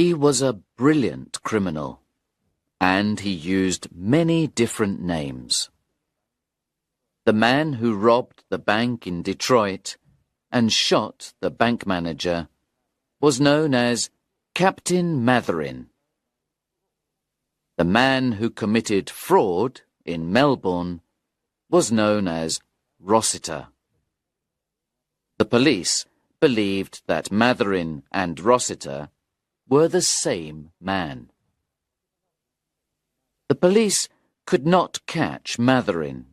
He was a brilliant criminal, and he used many different names. The man who robbed the bank in Detroit and shot the bank manager was known as Captain Matherin. The man who committed fraud in Melbourne was known as Rossiter. The police believed that Matherin and Rossiter were the same man. The police could not catch Matherin.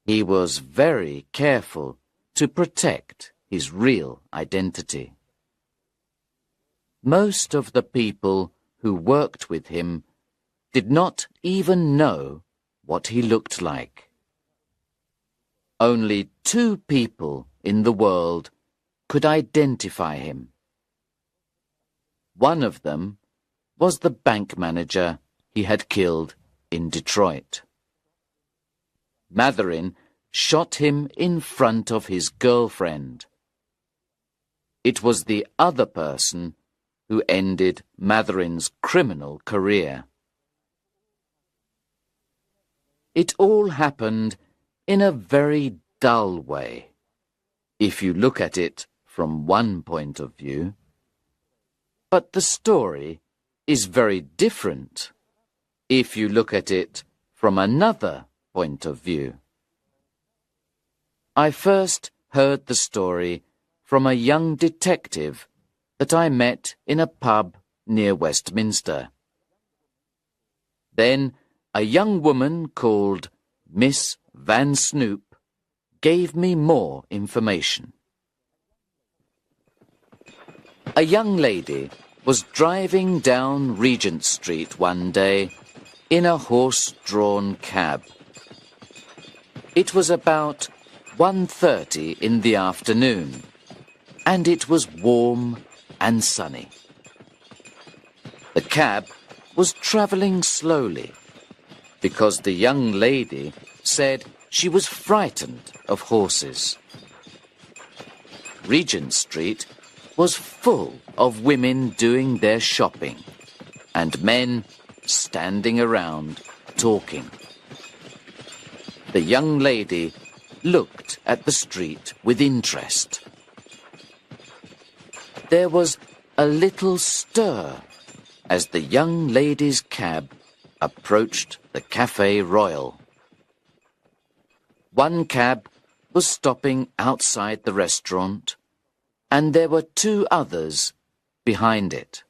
He was very careful to protect his real identity. Most of the people who worked with him did not even know what he looked like. Only 2 people in the world could identify him. One of them was the bank manager he had killed in Detroit. Matherin shot him in front of his girlfriend. It was the other person who ended Matherin's criminal career. It all happened in a very dull way, if you look at it from one point of view. But the story is very different if you look at it from another point of view. I first heard the story from a young detective that I met in a pub near Westminster. Then a young woman called Miss Van Snoop gave me more information. A young lady was driving down Regent Street one day in a horse-drawn cab. It was about 1:30 in the afternoon, and it was warm and sunny. The cab was travelling slowly because the young lady said she was frightened of horses. Regent Street was full of women doing their shopping and men standing around talking. The young lady looked at the street with interest. There was a little stir as the young lady's cab approached the Café Royal. One cab was stopping outside the restaurant, and there were 2 others behind it.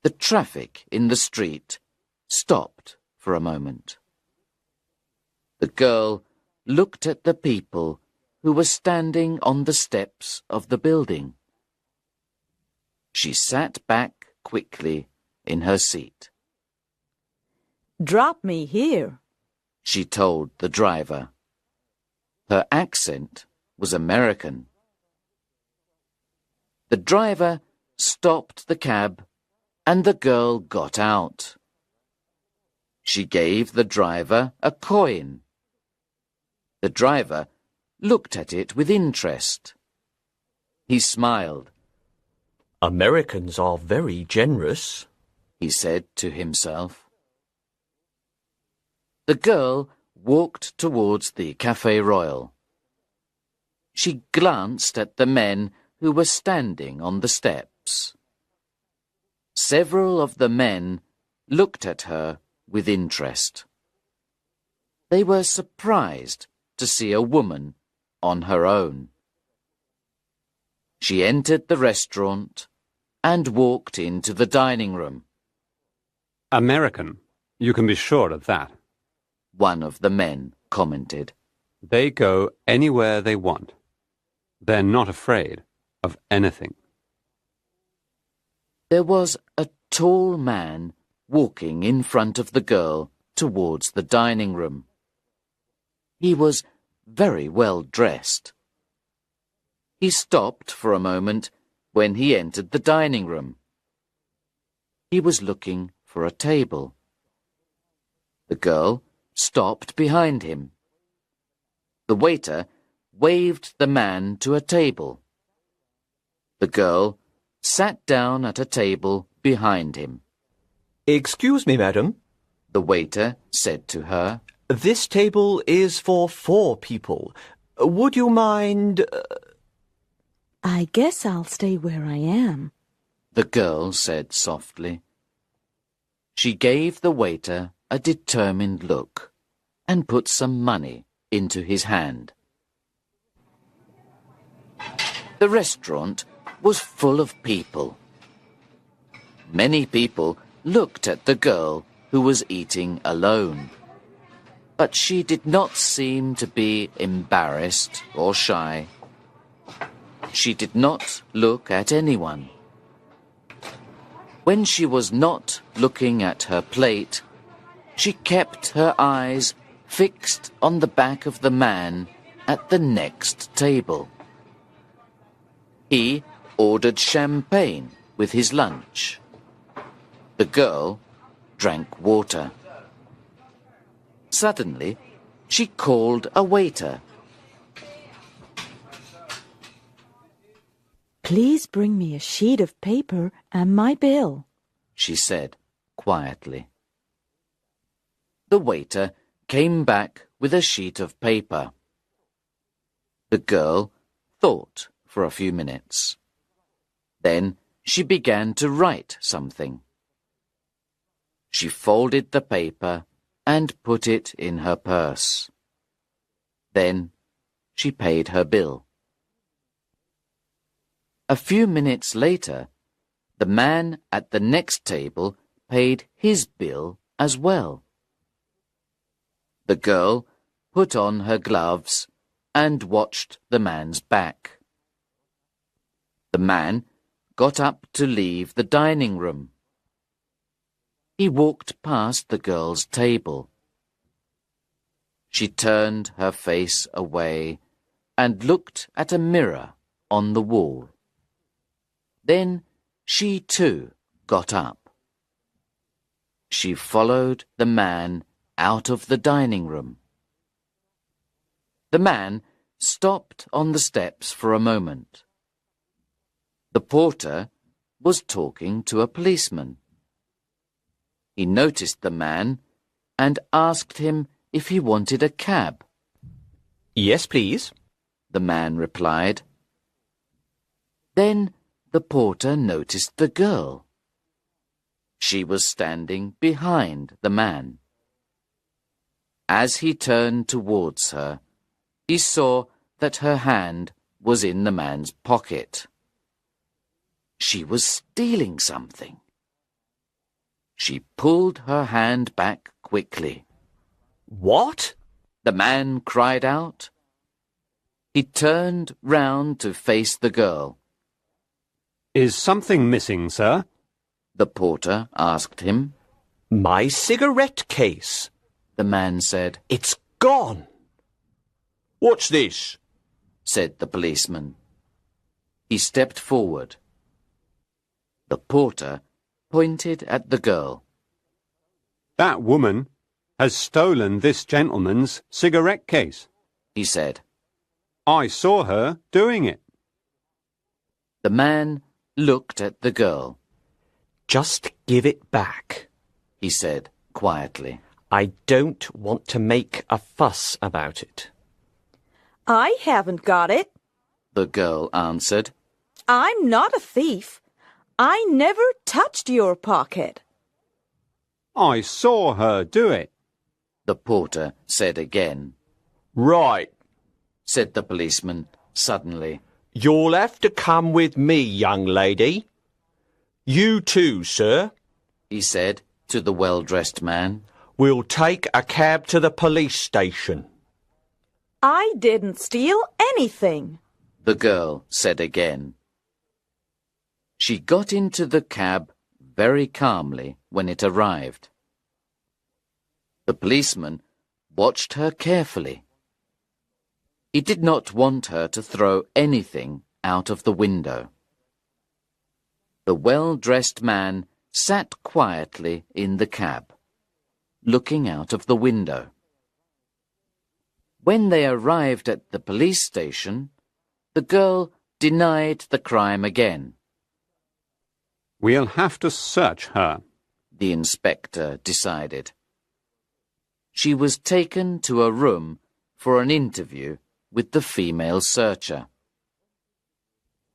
The traffic in the street stopped for a moment. The girl looked at the people who were standing on the steps of the building. She sat back quickly in her seat. "Drop me here," she told the driver. Her accent was American. The driver stopped the cab and the girl got out. She gave the driver a coin. The driver looked at it with interest. He smiled. "Americans are very generous," he said to himself. The girl walked towards the Café Royal. She glanced at the men who were standing on the steps. Several of the men looked at her with interest. They were surprised to see a woman on her own. She entered the restaurant and walked into the dining room. "American, you can be sure of that," one of the men commented. "They go anywhere they want. They're not afraid of anything." There was a tall man walking in front of the girl towards the dining room. He was very well dressed. He stopped for a moment when he entered the dining room. He was looking for a table. The girl stopped behind him. The waiter waved the man to a table. The girl sat down at a table behind him. Excuse me, madam. The waiter said to her, This table is for 4 people. Would you mind... I guess I'll stay where I am. the girl said softly. She gave the waiter a determined look and put some money into his hand. The restaurant was full of people. Many people looked at the girl who was eating alone, but she did not seem to be embarrassed or shy. She did not look at anyone. When she was not looking at her plate, she kept her eyes fixed on the back of the man at the next table. He ordered champagne with his lunch. The girl drank water. Suddenly, she called a waiter. Please bring me a sheet of paper and my bill, she said quietly. The waiter came back with a sheet of paper. The girl thought for a few minutes. Then she began to write something. She folded the paper and put it in her purse. Then she paid her bill. A few minutes later, the man at the next table paid his bill as well. The girl put on her gloves and watched the man's back. The man got up to leave the dining room. He walked past the girl's table. She turned her face away and looked at a mirror on the wall. Then she too got up. She followed the man out of the dining room. The man stopped on the steps for a moment. The porter was talking to a policeman. He noticed the man and asked him if he wanted a cab. Yes, please. The man replied. Then the porter noticed the girl. She was standing behind the man. As he turned towards her, he saw that her hand was in the man's pocket. She was stealing something. She pulled her hand back quickly. What? The man cried out. He turned round to face the girl. Is something missing, sir? The porter asked him. My cigarette case. The man said. It's gone. What's this? Said the policeman. He stepped forward. The porter pointed at the girl. That woman has stolen this gentleman's cigarette case, he said. I saw her doing it. The man looked at the girl. Just give it back, he said quietly. I don't want to make a fuss about it. I haven't got it. The girl answered. I'm not a thief. I never touched your pocket. I saw her do it. The porter said again. Right, Said the policeman suddenly. you'll have to come with me, young lady. You too, sir. He said to the well-dressed man. We'll take a cab to the police station. I didn't steal anything. The girl said again. She got into the cab very calmly when it arrived. The policeman watched her carefully. He did not want her to throw anything out of the window. The well-dressed man sat quietly in the cab, looking out of the window. When they arrived at the police station, the girl denied the crime again. We'll have to search her, the inspector decided. She was taken to a room for an interview with the female searcher.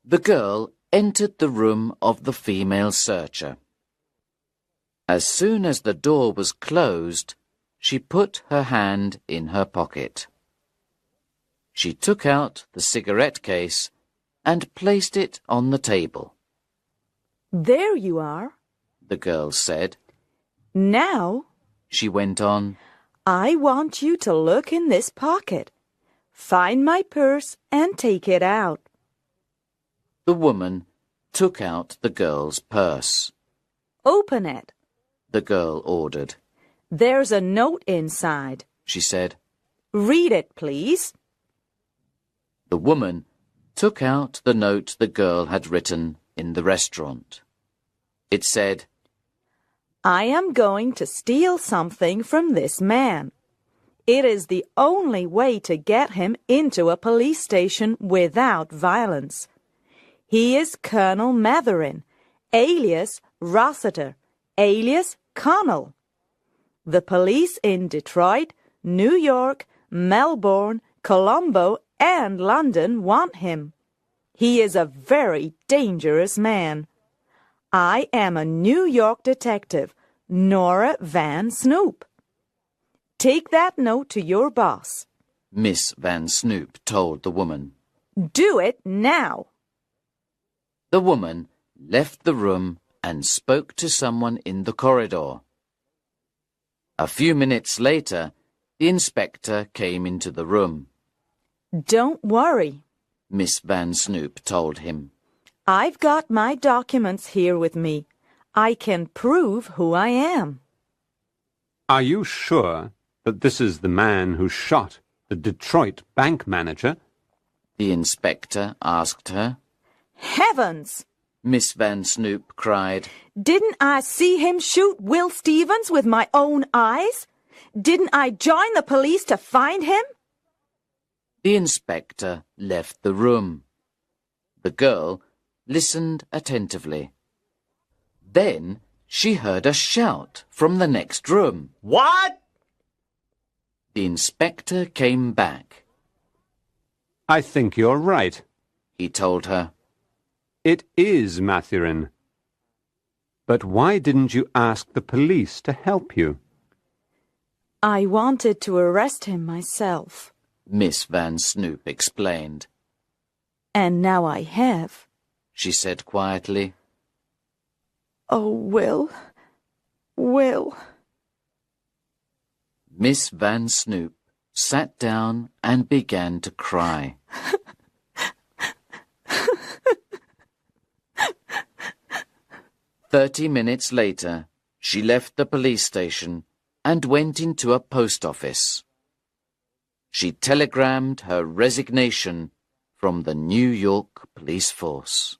The girl entered the room of the female searcher. As soon as the door was closed, she put her hand in her pocket. She took out the cigarette case and placed it on the table. There you are, the girl said. Now, she went on, I want you to look in this pocket. Find my purse and take it out. The woman took out the girl's purse. Open it, the girl ordered. There's a note inside, she said. Read it, please. The woman took out the note the girl had written in the restaurant. It said, I am going to steal something from this man. It is the only way to get him into a police station without violence. He is Colonel Matherin, alias Rossiter, alias Connell. The police in Detroit, New York, Melbourne, Colombo, and London want him. He is a very dangerous man. I am a New York detective, Nora Van Snoop. Take that note to your boss. Miss Van Snoop told the woman. Do it now. The woman left the room and spoke to someone in the corridor. A few minutes later, the inspector came into the room. Don't worry, Miss Van Snoop told him. I've got my documents here with me. I can prove who I am. Are you sure that this is the man who shot the Detroit bank manager? The inspector asked her. Heavens! Miss Van Snoop cried. Didn't I see him shoot Will Stevens with my own eyes? Didn't I join the police to find him? The inspector left the room. The girl listened attentively. Then she heard a shout from the next room. What? The inspector came back. I think you're right, he told her. It is Matherin. But why didn't you ask the police to help you? I wanted to arrest him myself. Miss Van Snoop explained. And now I have, she said quietly. Oh, Will. Miss Van Snoop sat down and began to cry. 30 minutes later, she left the police station and went into a post office. She telegrammed her resignation from the New York police force.